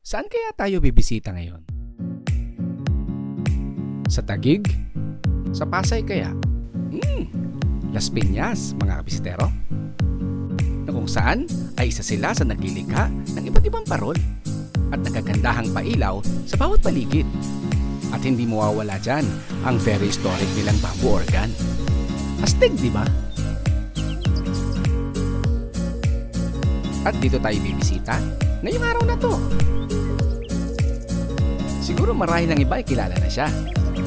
Saan kaya tayo bibisita ngayon? Sa Taguig? Sa Pasay kaya? Las Piñas, mga kabisitero? Na kung saan ay isa sila sa naglilikha ng iba't ibang parol at nagagandahang pailaw sa bawat paligid. At hindi mawawala dyan ang very historic nilang bamboo organ. Astig, di ba? At dito tayo bibisita ngayong araw na to. Siguro marahil ng iba ay kilala na siya.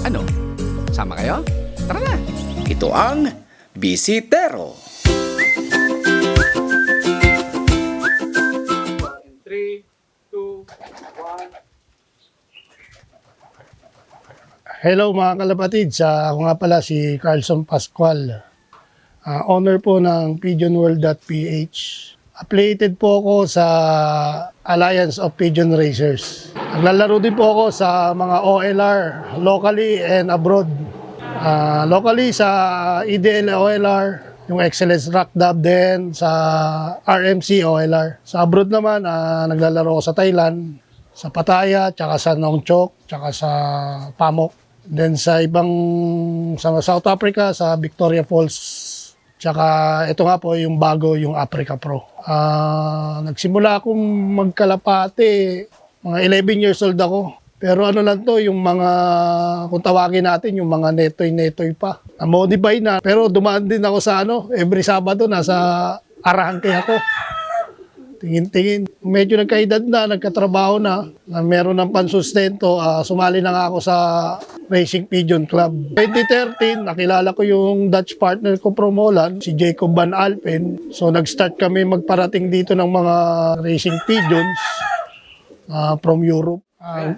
Ano? Sama kayo? Tara na! Ito ang Bisitero! 3, 2, 1. Hello mga kalapatid, ako nga pala si Carlson Pascual, owner po ng PigeonWorld.ph. Affiliated po ako sa Alliance of Pigeon Racers. Naglalaro din po ako sa mga OLR, locally and abroad. Locally sa EDL OLR, yung Excellence Rock Dub din, sa RMC OLR. Sa abroad naman, naglalaro ako sa Thailand, sa Pattaya, tsaka sa Nongchok, tsaka sa Pamok. Then sa sa South Africa, sa Victoria Falls. Tsaka ito nga po yung bago, yung Africa Pro. Nagsimula akong magkalapate, mga 11 years old ako. Pero ano lang to, yung mga, kung tawagin natin, yung mga netoy-netoy pa. Na-modify na, pero dumaan din ako sa every Sabado, nasa Arangke ako. Tingin-tingin. Medyo nagkaedad na, nagkatrabaho na meron ng pansustento, sumali na nga ako sa Racing Pigeon Club. 2013, nakilala ko yung Dutch partner ko from Holland, si Jacob Van Alpen. So nag-start kami magparating dito ng mga racing pigeons from Europe.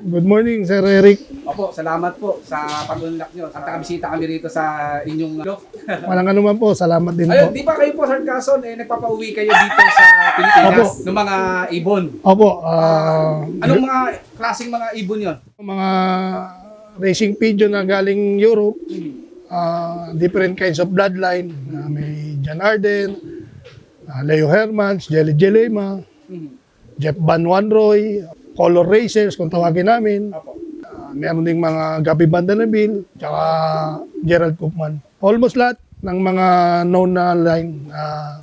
Good morning, Sir Eric. Opo, salamat po sa pag-unlock nyo. At nakabisita kami rito sa inyong loft. Walang anuman po, salamat din Ayun, po. di ba kayo po, Sir Carson, nagpapauwi kayo dito sa Pilipinas ng mga ibon? Opo, Anong mga klaseng mga ibon yon? mga racing pigeon na galing Europe, different kinds of bloodline. May John Arden, Leo Hermans, Jelly Jelema, Jeff Van Wanroy, Color Racers kung tawagin namin. Opo. Meron ding mga Gabi Bandanabil, tsaka Gerald Koopman. Almost lahat ng mga known na line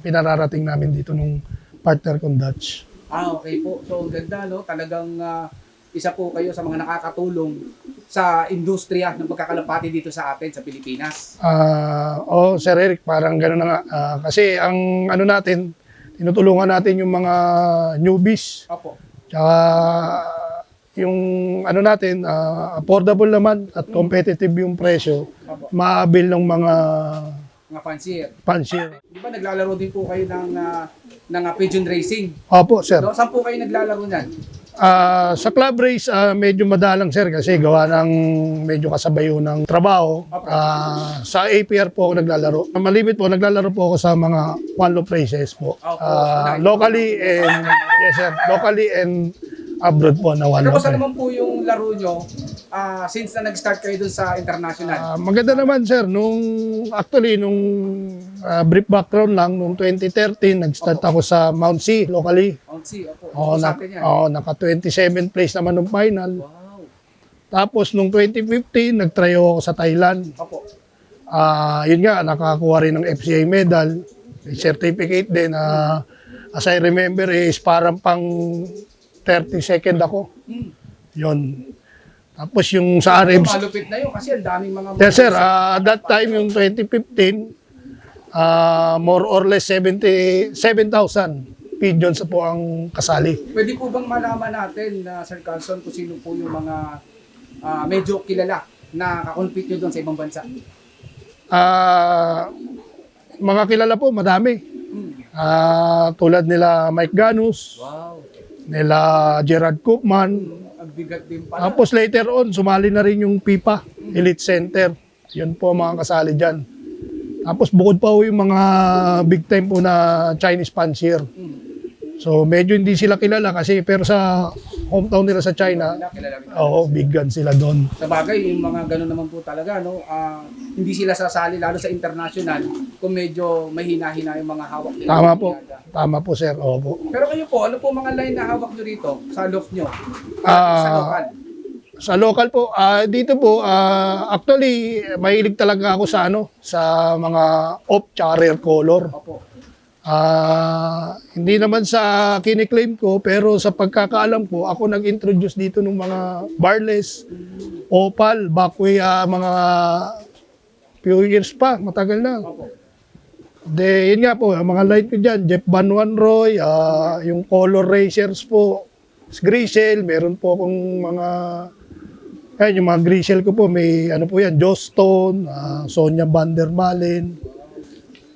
pinararating namin dito nung partner kong Dutch. Okay po. So, ang ganda, no? Talagang isa po kayo sa mga nakakatulong sa industriya ng pagkakalapati dito sa atin, sa Pilipinas. Sir Eric, parang gano'n na nga. Kasi ang natin, tinutulungan natin yung mga newbies. Opo. Tsaka yung natin, affordable naman at competitive yung presyo, Opo. maabil ng mga Mga fancier. fancier. Di ba naglalaro din po kayo ng pigeon racing? Opo, sir. No, saan po kayo naglalaro niyan? Sa club race, medyo madalang, sir, kasi gawa ng medyo kasabayo ng trabaho. Sa APR po ako naglalaro. Malimit po, naglalaro po ako sa mga one-loop races po. Locally and, yes, sir, locally and abroad po na one-loop. Kamusta naman po yung laro nyo since na nag-start kayo dun sa international? Maganda naman, sir. Nung brief background lang, nung 2013, nag-start ako sa Mount C, locally. Mount C, opo. Sa atin yan. Naka-27 place naman nung final. Wow. Tapos nung 2015, nag-try ako sa Thailand. Opo. Yun nga, nakakuha rin ng FCA medal. May certificate din. As I remember, is parang pang 30 second ako. Yun. Tapos yung sa RMC. Malupit na yun kasi ang daming mga... Yes, sir. At that time, yung 2015, more or less 7,000 pigeons po ang kasali. Pwede po bang malaman natin, Sir Carlson, kung sino po yung mga medyo kilala na kakompete nyo doon sa ibang bansa? Mga kilala po, madami. Tulad nila Mike Ganus, Wow. nila Gerard Koopman. Ang bigat din pala. Tapos later on, sumali na rin yung PIPA, Elite Center. Yun po mga kasali dyan. Tapos bukod pa po yung mga big time po na Chinese fancier. So medyo hindi sila kilala kasi pero sa hometown nila sa China, Kilala rin. big gun sila doon. Sa bagay, yung mga gano'n naman po talaga, no? hindi sila sasali lalo sa international kung medyo mahina-hina yung mga hawak nila. Tama po. Tama po, sir. Opo. Pero kayo po, ano po mga line na hawak nyo rito sa loft nyo? Ah, Sa local? Sa local po, dito po, actually, mahilig talaga ako sa sa mga off tsaka rare color. Opo. Hindi naman sa kiniklaim ko, pero sa pagkakaalam ko, ako nag-introduce dito ng mga barless, opal, backway, mga few years pa, matagal na. Opo. Yun nga po, ang mga line ko dyan, Jeff Van Wanroy, yung color racers po, Grisel, meron po akong mga, yung mga Grisel ko po, may ano po yan, Joss Stone, Sonia Van der Malen.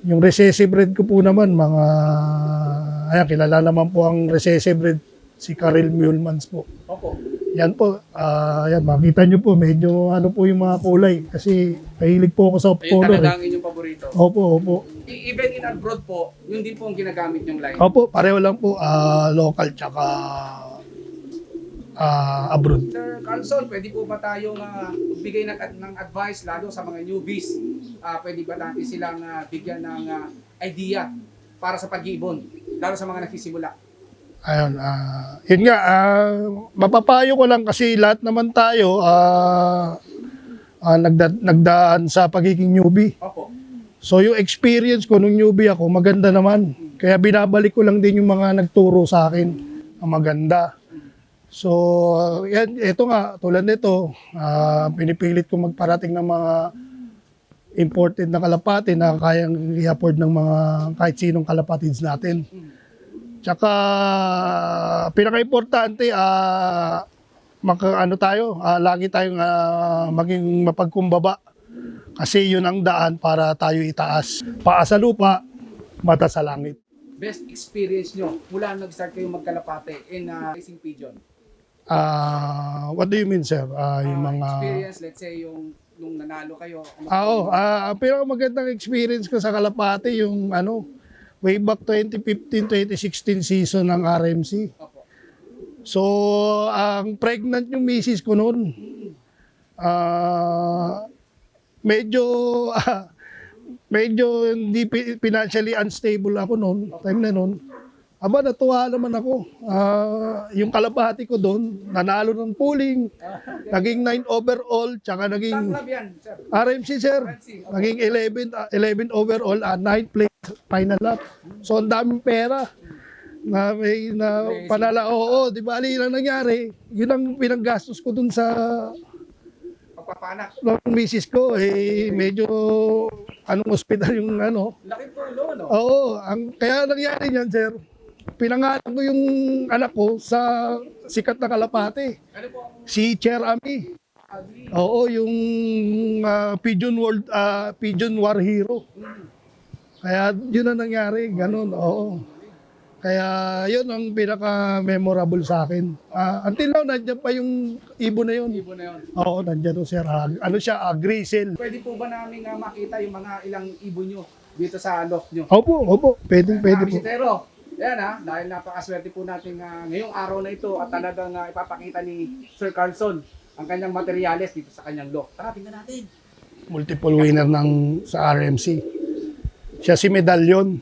Yung recessive red ko po naman, kilala naman po ang recessive red, si Karel Muhlmans po. Opo. Yan po, makita nyo po, medyo ano po yung mga kulay, kasi mahilig po ako sa off Ayun color. talaga ang inyong paborito. Opo. Even in abroad po, yun din po ang ginagamit yung line. Opo, pareho lang po, local tsaka abroad. Sir Carlson, pwede po ba tayong bigay ng advice lalo sa mga newbies? Pwede ba natin silang bigyan ng idea para sa pag-iibon, lalo sa mga nagsisimula? Ayun, yun nga, mapapayo ko lang kasi lahat naman tayo nagdaan sa pagiging newbie. Opo. So yung experience ko nung newbie ako, maganda naman. Kaya binabalik ko lang din yung mga nagturo sa akin ang maganda. So, ito nga, tulad nito, pinipilit ko magparating ng mga imported na kalapati na kayang i-afford ng mga kahit sinong kalapatids natin. Tsaka, pinaka-importante, lagi tayong maging mapagkumbaba. Kasi yun ang daan para tayo itaas. Paa sa lupa, mata sa langit. Best experience nyo mula nag-start kayo magkalapate in racing pigeon? What do you mean, sir? Yung mga... Experience, let's say, yung nung nanalo kayo. Ang pinakamagandang experience ko sa kalapate, yung way back 2015-2016 season ng RMC. Opo. So, ang pregnant yung misis ko noon. Medyo hindi financially unstable ako noon, time na noon. Natuwa naman ako. Yung kalapati ko doon, nanalo ng pooling, naging 9 overall, tsaka Saan naging club yan, sir? RMC, sir. RMC, okay. Naging 11 overall, 9th place, final lap. So, ang daming pera na may panala. Oo, di ba? Ali lang nangyari. Yun ang pinanggastos ko dun sa Pagpapanak. ng misis ko. Medyo hospital yung Laki po ulo, no? Oo, kaya nangyari niyan, sir. Pinangalan ko yung anak ko sa sikat na kalapate. Ano po ang Si Chair Ami. agree? Oo, yung Pigeon War Hero. Kaya yun ang nangyari, ganun, oo. Kaya yun ang pinaka-memorable sa akin. Until now, nandiyan pa yung ibon na yun. Ibo na yun. Oo, nandiyan to, sir. Grisel. Pwede po ba namin makita yung mga ilang ibon nyo dito sa loft nyo? Opo, pwede po. Visitero, yan dahil napakaswerte po natin ngayong araw na ito at talagang ipapakita ni Sir Carlson ang kanyang materyales dito sa kanyang loft. Tara, tingnan natin. Multiple winner sa RMC. Siya si Medallion.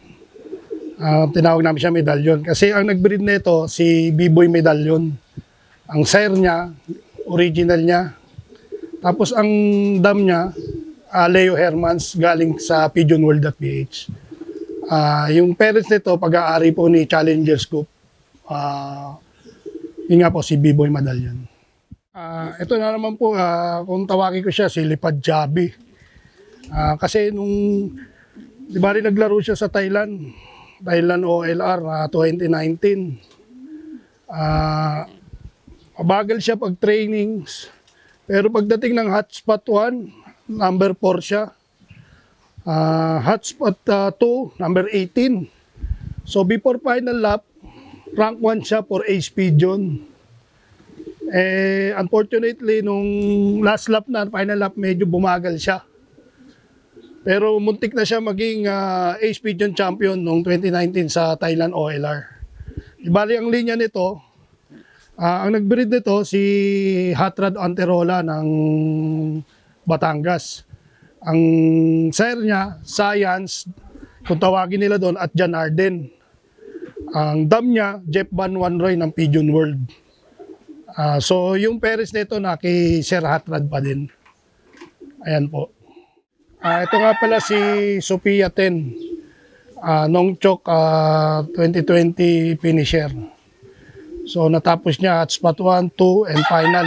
Tinawag namin siya Medallion. Kasi ang nag-breed nito, si B-Boy Medallion. Ang sire niya, original niya. Tapos ang dam niya, Leo Hermans, galing sa pigeonworld.ph. Yung parents nito, pag-aari po ni Challenger Scoop. Yun nga po, si B-Boy Medallion. Ito na naman po, kung tawagin ko siya, si Lipad Jabi. Kasi di ba rin naglaro siya sa Thailand OLR 2019. Mabagal siya pag trainings. Pero pagdating ng hotspot 1, number 4 siya. Hotspot 2, number 18. So before final lap, rank 1 siya for ace pigeon. Unfortunately, nung last lap na, final lap, medyo bumagal siya. Pero muntik na siya maging ace pigeon champion noong 2019 sa Thailand OLR. Ibali ang linya nito, ang nag-breed nito si Hatrad Anterola ng Batangas. Ang sir niya, Science, kung tawagin nila doon, at Jan Arden. Ang dam niya, Jeff Van Wanroy ng Pigeon World. So yung Paris nito na kay Sir Hatrad pa din. Ayan po. Ito nga pala si Sophia 10. Nongchok 2020 finisher. So natapos niya at spot 1, 2, and final.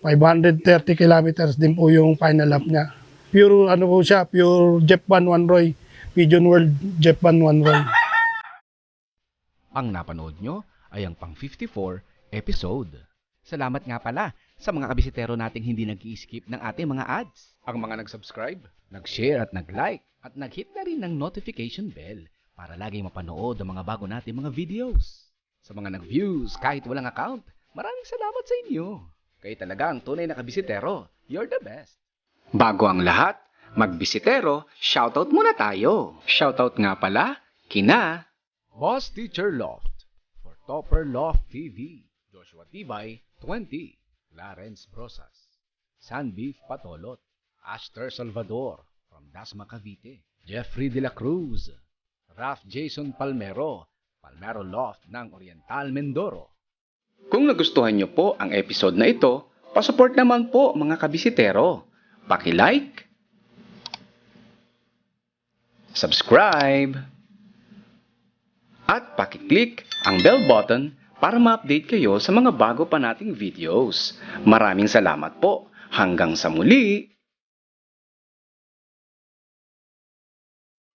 530 kilometers din po yung final lap niya. Pure ano po siya, pure Jeff Van Wanroy. Pigeon World Jeff Van Wanroy. Ang napanood nyo ay ang pang 54 episode. Salamat nga pala sa mga kabisitero nating hindi nag-i-skip ng ating mga ads. Ang mga nag-subscribe, nag-share at nag-like at nag-hit na rin ng notification bell para laging mapanood ang mga bago nating mga videos. Sa mga nag-views kahit walang account, maraming salamat sa inyo. Kayo talaga ang tunay na kabisitero. You're the best. Bago ang lahat, magbisitero, shoutout muna tayo. Shoutout nga pala, kina Boss Teacher Loft, for Topper Loft TV, Joshua Tibay, 20, Clarence Brosas, Sanbeef Patolot, Ashter Salvador, from Dasma Cavite, Jeffrey De La Cruz, Raf Jason Palmero, Palmero Loft ng Oriental Mindoro. Kung nagustuhan nyo po ang episode na ito, pasupport naman po mga kabisitero. Paki-like, subscribe, at paki-click ang bell button para ma-update kayo sa mga bago pa nating videos. Maraming salamat po. Hanggang sa muli!